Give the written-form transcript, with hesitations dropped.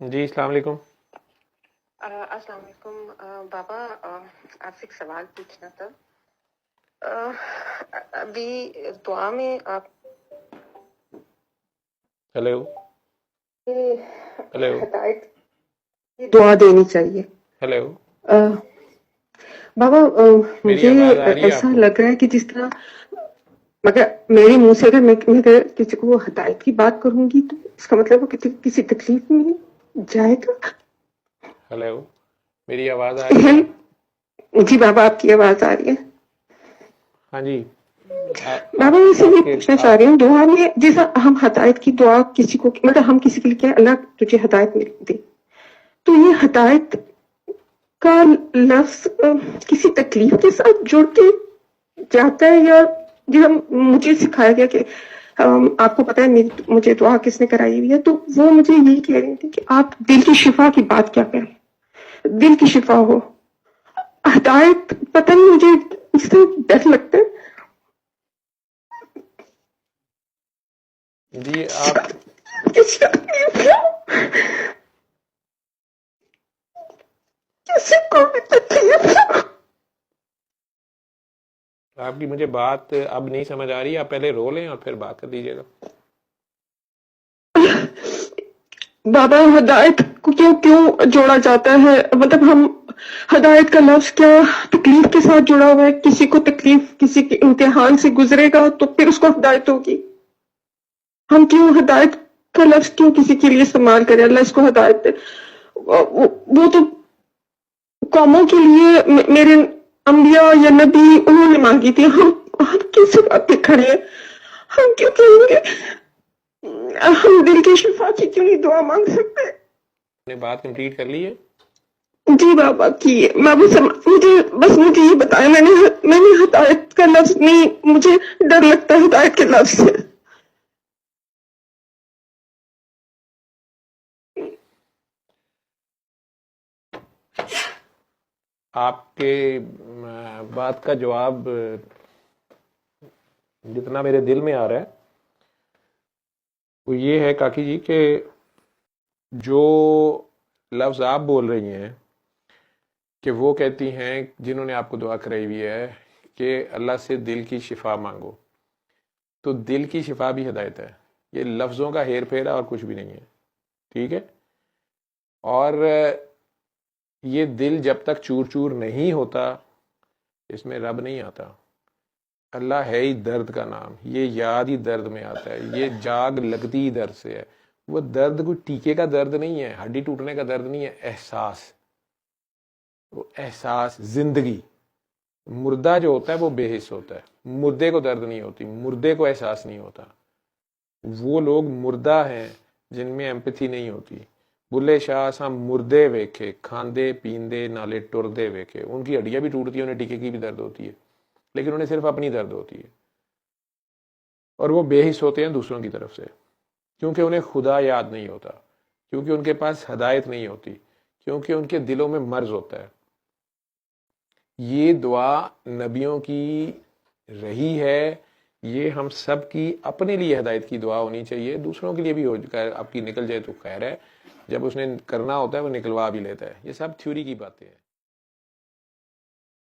جی السلام علیکم. السلام علیکم بابا، آپ سے ایک سوال پوچھنا تھا. ابھی دعا میں آپ ہیلو ہیلو ہدایت کی دعا دینی چاہیے. ہیلو بابا میری مجھے آواز آ رہی ہے آپ ایسا کو؟ لگ رہا ہے کہ جس طرح مگر میرے منہ سے اگر میں اگر کسی کو ہدایت کی بات کروں گی تو اس کا مطلب وہ کسی تکلیف میں جائے گا. ہیلو میری آواز آ رہی ہے آپ؟ جی بابا آپ کی آواز آ رہی ہے. ہاں جی. بابا میں سے یہ پوچھنا چاہ رہی آپ ہوں، دعا میں جیسا ہم ہدایت کی دعا کسی کو مطلب ہم کسی کے لیے کہ اللہ تجھے ہدایت دے، تو یہ ہدایت کا لفظ کسی تکلیف کے ساتھ جڑ کے جاتا ہے، یا جو مجھے سکھایا گیا کہ آپ کو پتا ہے مجھے دعا کس نے کرائی ہوئی ہے، تو وہ مجھے یہی کہہ رہی تھی کہ آپ دل کی شفا کی بات کیا کریں، دل کی شفا ہو. ہدایت پتہ نہیں مجھے اس سے ڈر لگتا ہے. جی آپ کسی کو بھی تکلیف آپ کی مجھے بات اب نہیں سمجھ آ رہی. آپ پہلے رو لیں اور پھر بات کر دیجیے گا. بابا ہدایت کو کیوں جوڑا جاتا ہے؟ مطلب ہم ہدایت کا لفظ کیا تکلیف کے ساتھ جڑا ہوا ہے؟ کسی کو تکلیف کسی کے امتحان سے گزرے گا تو پھر اس کو ہدایت ہوگی. ہم کیوں ہدایت کا لفظ کیوں کسی کے لیے استعمال کریں؟ اللہ اس کو ہدایت دے. وہ تو قوموں کے لیے میرے انبیاء یا نبی انہوں نے مانگی تھی. ہم کیسے بات پہ کھڑے ہیں؟ ہم کیوں کہیں گے ہم دل کی شفا کی کیوں نہیں دعا مانگ سکتے؟ نے بات کمپلیٹ کر لی ہے؟ جی بابا کی میں مجھے یہ بتایا، میں نے ہدایت کا لفظ نہیں، مجھے ڈر لگتا ہے ہدایت کے لفظ سے. آپ کے بات کا جواب جتنا میرے دل میں آ رہا ہے وہ یہ ہے کاکی جی کہ جو لفظ آپ بول رہی ہیں کہ وہ کہتی ہیں جنہوں نے آپ کو دعا کرائی ہوئی ہے کہ اللہ سے دل کی شفا مانگو، تو دل کی شفا بھی ہدایت ہے. یہ لفظوں کا ہیر پھیر اور کچھ بھی نہیں ہے. ٹھیک ہے؟ اور یہ دل جب تک چور چور نہیں ہوتا اس میں رب نہیں آتا. اللہ ہے ہی درد کا نام، یہ یاد ہی درد میں آتا ہے، یہ جاگ لگتی ہی درد سے ہے. وہ درد کوئی ٹیکے کا درد نہیں ہے، ہڈی ٹوٹنے کا درد نہیں ہے، احساس. وہ احساس زندگی. مردہ جو ہوتا ہے وہ بے حس ہوتا ہے، مردے کو درد نہیں ہوتی، مردے کو احساس نہیں ہوتا. وہ لوگ مردہ ہیں جن میں ایمپتھی نہیں ہوتی. بلے شاہ سا مردے ویکھے کھاندے پیندے نالے ٹردے ویکھے، ان کی ہڈیاں بھی ٹوٹتی ہیں، انہیں ٹیکے کی بھی درد ہوتی ہے، لیکن انہیں صرف اپنی درد ہوتی ہے. اور وہ بے حس ہوتے ہیں دوسروں کی طرف سے، کیونکہ انہیں خدا یاد نہیں ہوتا، کیونکہ ان کے پاس ہدایت نہیں ہوتی، کیونکہ ان کے دلوں میں مرض ہوتا ہے. یہ دعا نبیوں کی رہی ہے، یہ ہم سب کی اپنے لیے ہدایت کی دعا ہونی چاہیے. دوسروں کے لیے بھی آپ کی نکل جائے تو خیر ہے، جب اس نے کرنا ہوتا ہے وہ نکلوا بھی لیتا ہے. یہ سب تھیوری کی باتیں ہیں.